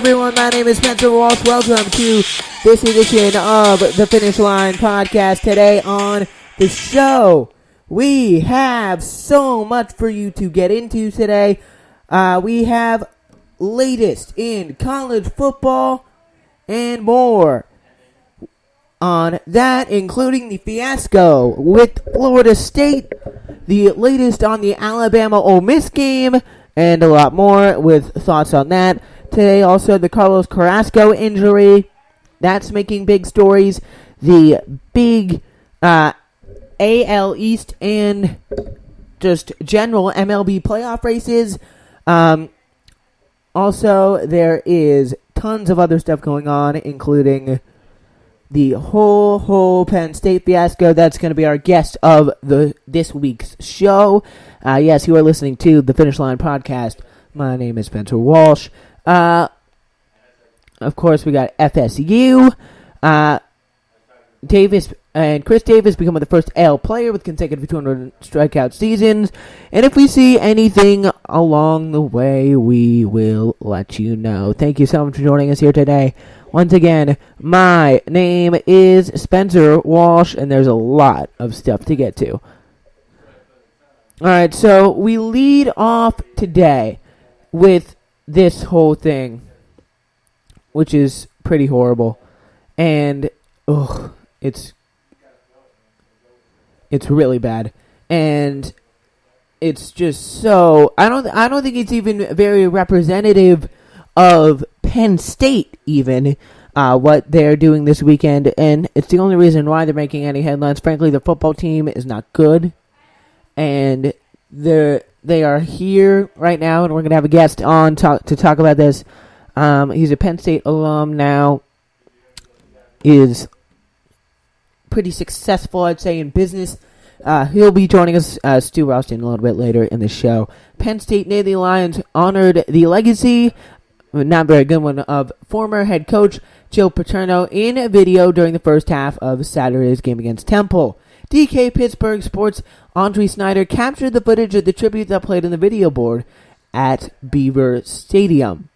Everyone, my name is Spenser Walsh. Welcome to this edition of the Finish Line Podcast. Today on the show, we have so much for you to get into today. We have latest in college football and more on that, including the fiasco with Florida State, the latest on the Alabama-Ole Miss game, and a lot more with thoughts on that. Today, also, the Carlos Carrasco injury. That's making big stories. The big AL East and just general MLB playoff races. Also, there is tons of other stuff going on, including the whole Penn State fiasco. That's going to be our guest of this week's show. Yes, you are listening to the Finish Line Podcast. My name is Spenser Walsh. Of course, we got FSU. Davis and Chris Davis becoming the first AL player with consecutive 200 strikeout seasons. And if we see anything along the way, we will let you know. Thank you so much for joining us here today. Once again, my name is Spenser Walsh, and there's a lot of stuff to get to. Alright, so we lead off today with this whole thing, which is pretty horrible, and it's really bad, and it's just so I don't think it's even very representative of Penn State even what they're doing this weekend, and it's the only reason why they're making any headlines. Frankly, the football team is not good, and they are here right now, and we're going to have a guest on to talk about this. He's a Penn State alum now, is pretty successful, I'd say, in business. He'll be joining us, Stu Ralston, a little bit later in the show. Penn State Navy Lions honored the legacy, not very good one, of former head coach Joe Paterno in a video during the first half of Saturday's game against Temple. DK Pittsburgh Sports' Andre Snyder captured the footage of the tribute that played on the video board at Beaver Stadium.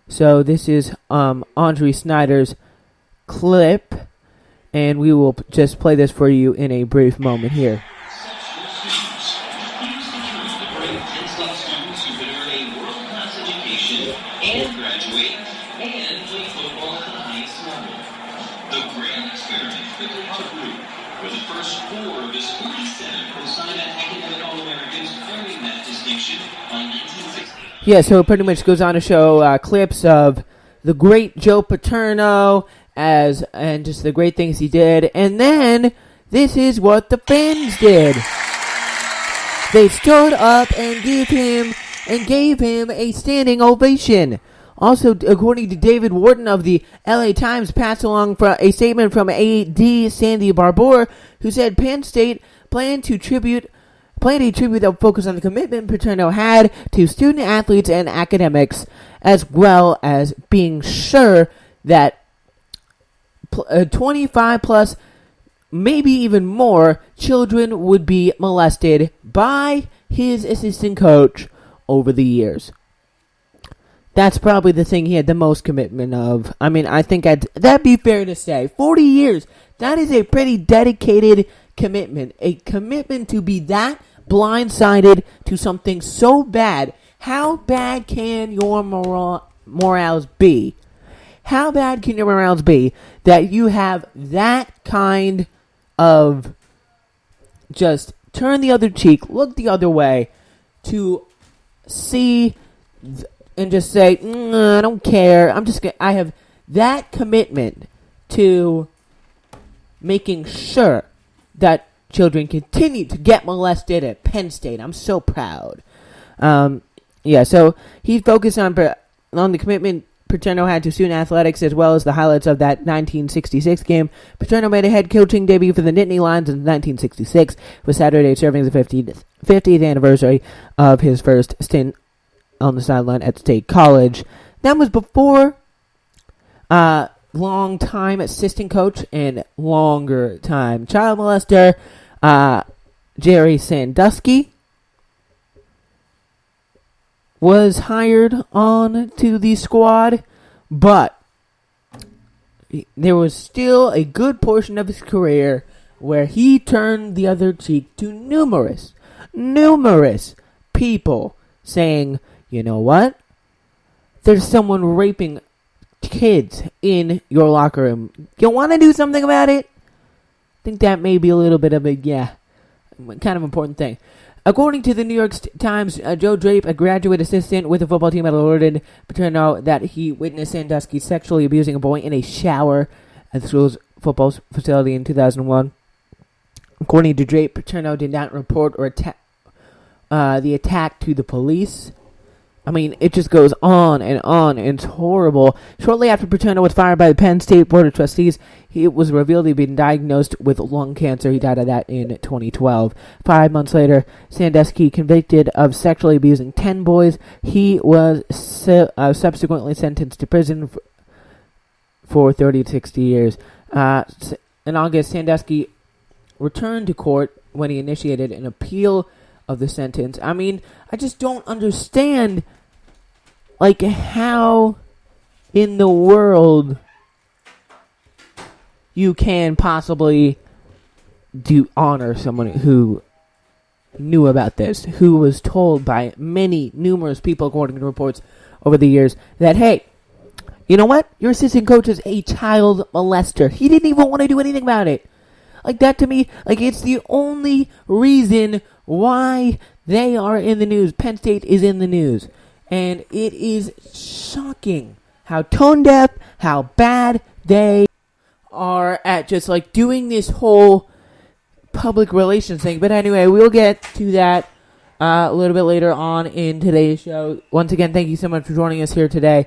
So this is Andre Snyder's clip, and we will just play this for you in a brief moment here. Yeah, so it pretty much goes on to show clips of the great Joe Paterno and just the great things he did. And then this is what the fans did. They stood up and gave him a standing ovation. Also, according to David Wharton of the LA Times, passed along a statement from AD Sandy Barbour, who said Penn State planned a tribute that would focus on the commitment Paterno had to student athletes and academics, as well as being sure that 25 plus, maybe even more, children would be molested by his assistant coach over the years. That's probably the thing he had the most commitment of. I mean, I think that'd be fair to say. 40 years, that is a pretty dedicated commitment. A commitment to be that blindsided to something so bad. How bad can your morals be? How bad can your morals be that you have that kind of just turn the other cheek, look the other way, to see and just say, I don't care. I have that commitment to making sure that children continue to get molested at Penn State. I'm so proud. So he focused on the commitment Paterno had to student athletics, as well as the highlights of that 1966 game. Paterno made a head coaching debut for the Nittany Lions in 1966, with Saturday serving the 50th anniversary of his first stint on the sideline at State College. That was before long-time assistant coach and longer-time child molester Jerry Sandusky was hired on to the squad, but there was still a good portion of his career where he turned the other cheek to numerous people saying, you know what? There's someone raping kids in your locker room. You want to do something about it? I think that may be a little bit of a, kind of important thing. According to the New York Times, Joe Drape, a graduate assistant with the football team, alerted Paterno that he witnessed Sandusky sexually abusing a boy in a shower at the school's football facility in 2001. According to Drape, Paterno did not report or the attack to the police. I mean, it just goes on, and it's horrible. Shortly after Paterno was fired by the Penn State Board of Trustees, it was revealed he'd been diagnosed with lung cancer. He died of that in 2012. 5 months later, Sandusky, convicted of sexually abusing 10 boys, he was subsequently sentenced to prison for 30 to 60 years. In August, Sandusky returned to court when he initiated an appeal of the sentence. I mean, I just don't understand, how in the world you can possibly honor someone who knew about this, who was told by numerous people, according to reports over the years, that, hey, you know what? Your assistant coach is a child molester. He didn't even want to do anything about it. That to me, it's the only reason why they are in the news. Penn State is in the news. And it is shocking how tone deaf, how bad they are at just doing this whole public relations thing. But anyway, we'll get to that a little bit later on in today's show. Once again, thank you so much for joining us here today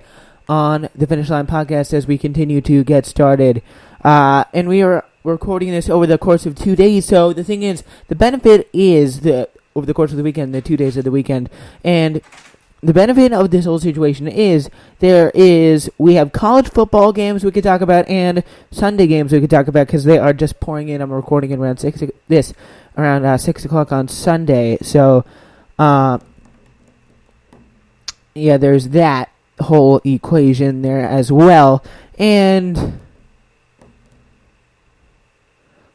on the Finish Line Podcast as we continue to get started. And we are recording this over the course of 2 days. So the thing is, the benefit is over the course of the weekend, the 2 days of the weekend, and the benefit of this whole situation is we have college football games we could talk about and Sunday games we could talk about because they are just pouring in. I'm recording it around 6 o'clock on Sunday. So, there's that whole equation there as well. And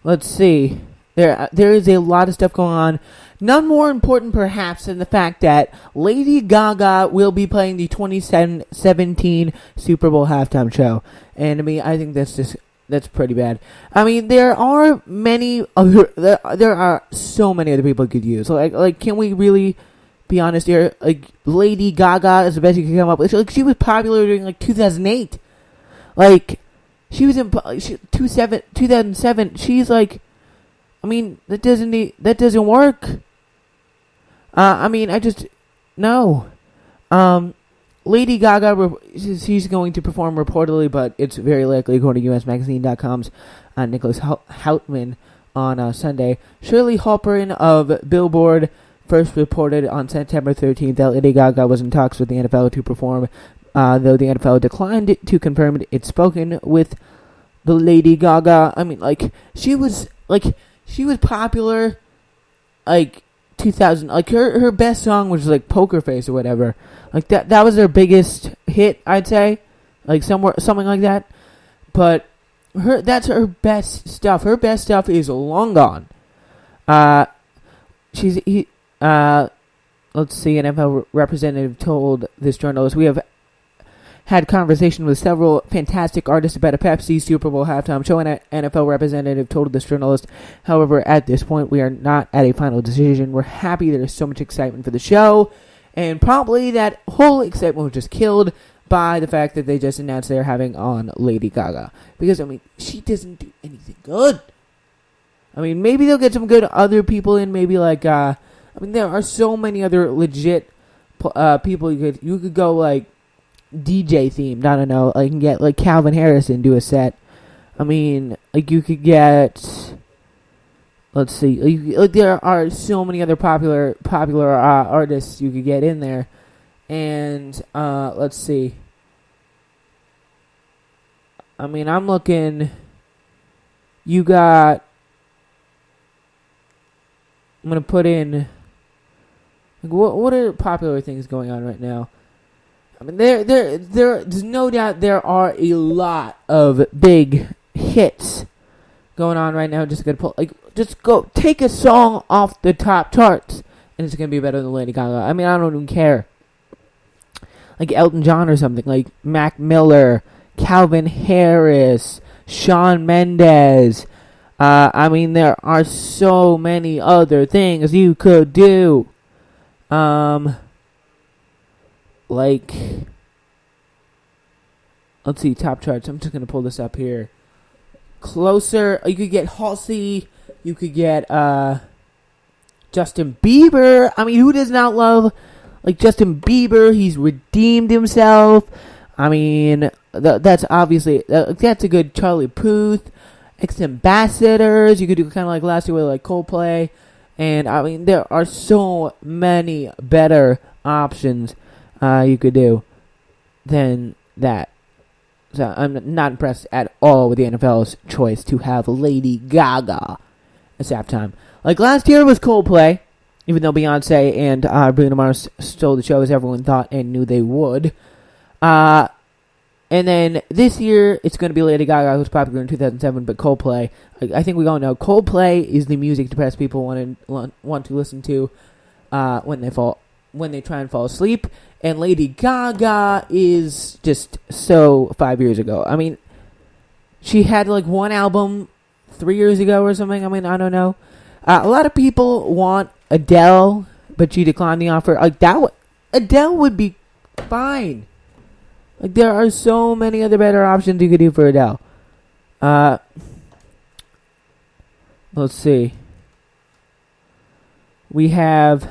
let's see. There is a lot of stuff going on. None more important, perhaps, than the fact that Lady Gaga will be playing the 2017 Super Bowl halftime show. And I mean, I think that's pretty bad. I mean, there are so many other people could use. Can we really be honest here? Lady Gaga is the best you can come up with. She was popular during 2008. She was in 2007. She's I mean, that doesn't work. No. Lady Gaga, she's going to perform reportedly, but it's very likely, according to USMagazine.com's Nicholas Houtman on Sunday. Shirley Halperin of Billboard first reported on September 13th that Lady Gaga was in talks with the NFL to perform, though the NFL declined to confirm it. Spoken with the Lady Gaga. I mean, she was popular, 2000. Her best song was Poker Face or whatever. That was her biggest hit, I'd say, something like that. But that's her best stuff. Her best stuff is long gone. Let's see. An NFL representative told this journalist, "We have had conversation with several fantastic artists about a Pepsi Super Bowl halftime show," and an NFL representative told this journalist. "However, at this point, we are not at a final decision. We're happy there is so much excitement for the show, and probably that whole excitement was just killed by the fact that they just announced they're having on Lady Gaga. Because, I mean, she doesn't do anything good. I mean, maybe they'll get some good other people in, maybe there are so many other legit people you could go, DJ themed. I don't know. You can get Calvin Harris and do a set. I mean, you could get. Let's see. There are so many other popular artists you could get in there, and let's see. I mean, I'm looking. You got. I'm gonna put in. Like, what are popular things going on right now? I mean, there's no doubt there are a lot of big hits going on right now. Just go take a song off the top charts, and it's gonna be better than Lady Gaga. I mean, I don't even care. Like Elton John or something, like Mac Miller, Calvin Harris, Shawn Mendes. I mean, there are so many other things you could do. Like, let's see, top charts. I'm just gonna pull this up here. Closer, you could get Halsey. You could get Justin Bieber. I mean, who does not love like Justin Bieber? He's redeemed himself. I mean, that's obviously that's a good Charlie Puth. Ex-Ambassadors. You could do kind of like last year with like Coldplay. And I mean, there are so many better options you could do than that. So I'm not impressed at all with the NFL's choice to have Lady Gaga as halftime. Like last year was Coldplay, even though Beyonce and Bruno Mars stole the show as everyone thought and knew they would. And then this year it's going to be Lady Gaga, who's popular in 2007, but Coldplay. I think we all know Coldplay is the music depressed people want to listen to when they try and fall asleep. And Lady Gaga is just so 5 years ago. I mean, she had like one album 3 years ago or something. I mean, I don't know. A lot of people want Adele, but she declined the offer. Like that, Adele would be fine. Like there are so many other better options you could do for Adele. Let's see. We have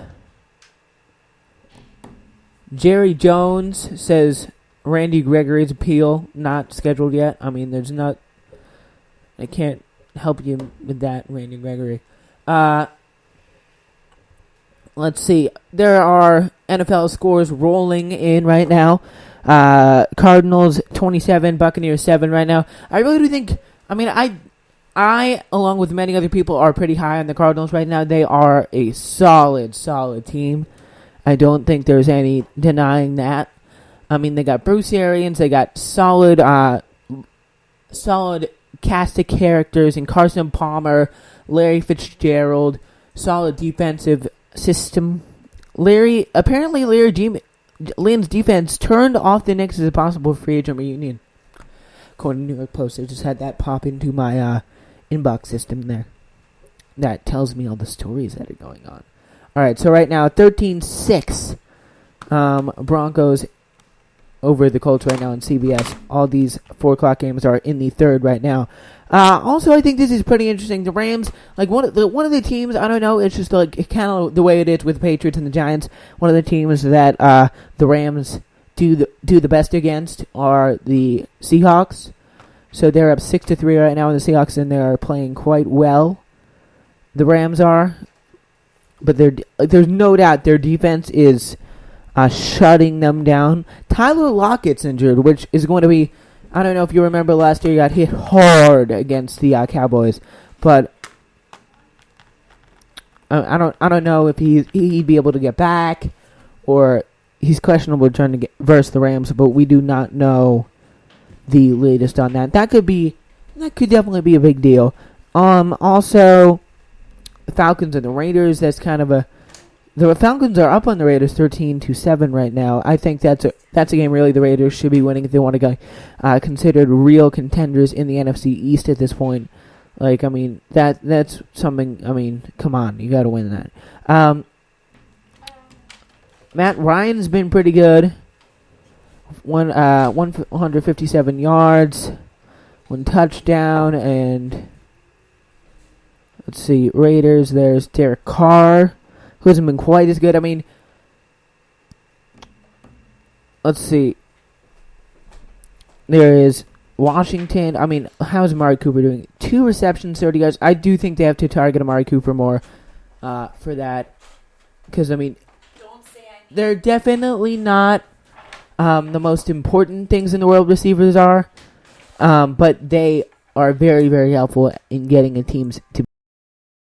Jerry Jones says Randy Gregory's appeal not scheduled yet. I mean, I can't help you with that, Randy Gregory. Let's see. There are NFL scores rolling in right now. Cardinals 27, Buccaneers 7 right now. I really do think, I mean, I, along with many other people, are pretty high on the Cardinals right now. They are a solid team. I don't think there's any denying that. I mean, they got Bruce Arians. They got solid cast of characters in Carson Palmer, Larry Fitzgerald, solid defensive system. Lynn's defense turned off the Knicks as a possible free agent reunion. According to New York Post, I just had that pop into my inbox system there. That tells me all the stories that are going on. All right, so right now, 13-6. Broncos over the Colts right now on CBS. All these 4 o'clock games are in the third right now. Also, I think this is pretty interesting. The Rams, like one of the teams, I don't know, it's just like kind of the way it is with the Patriots and the Giants. One of the teams that the Rams do the best against are the Seahawks. So they're up 6-3 right now in the Seahawks, and they're playing quite well. The Rams are, but there's no doubt their defense is shutting them down. Tyler Lockett's injured, which is going to be, I don't know if you remember last year, he got hit hard against the Cowboys, but I don't know if he'd be able to get back, or he's questionable trying to get versus the Rams, but we do not know the latest on that. That could definitely be a big deal. Also, the Falcons and the Raiders. That's kind of the Falcons are up on the Raiders 13-7 right now. I think that's a game really the Raiders should be winning if they want to get considered real contenders in the NFC East at this point. Like, I mean, that's something. I mean, come on, you got to win that. Matt Ryan's been pretty good. 157 yards, 1 touchdown, and let's see, Raiders. There's Derek Carr, who hasn't been quite as good. I mean, let's see. There is Washington. I mean, how's Amari Cooper doing? 2 receptions, 30 yards. I do think they have to target Amari Cooper more for that. Because, I mean, they're definitely not the most important things in the world receivers are. But they are very, very helpful in getting a teams to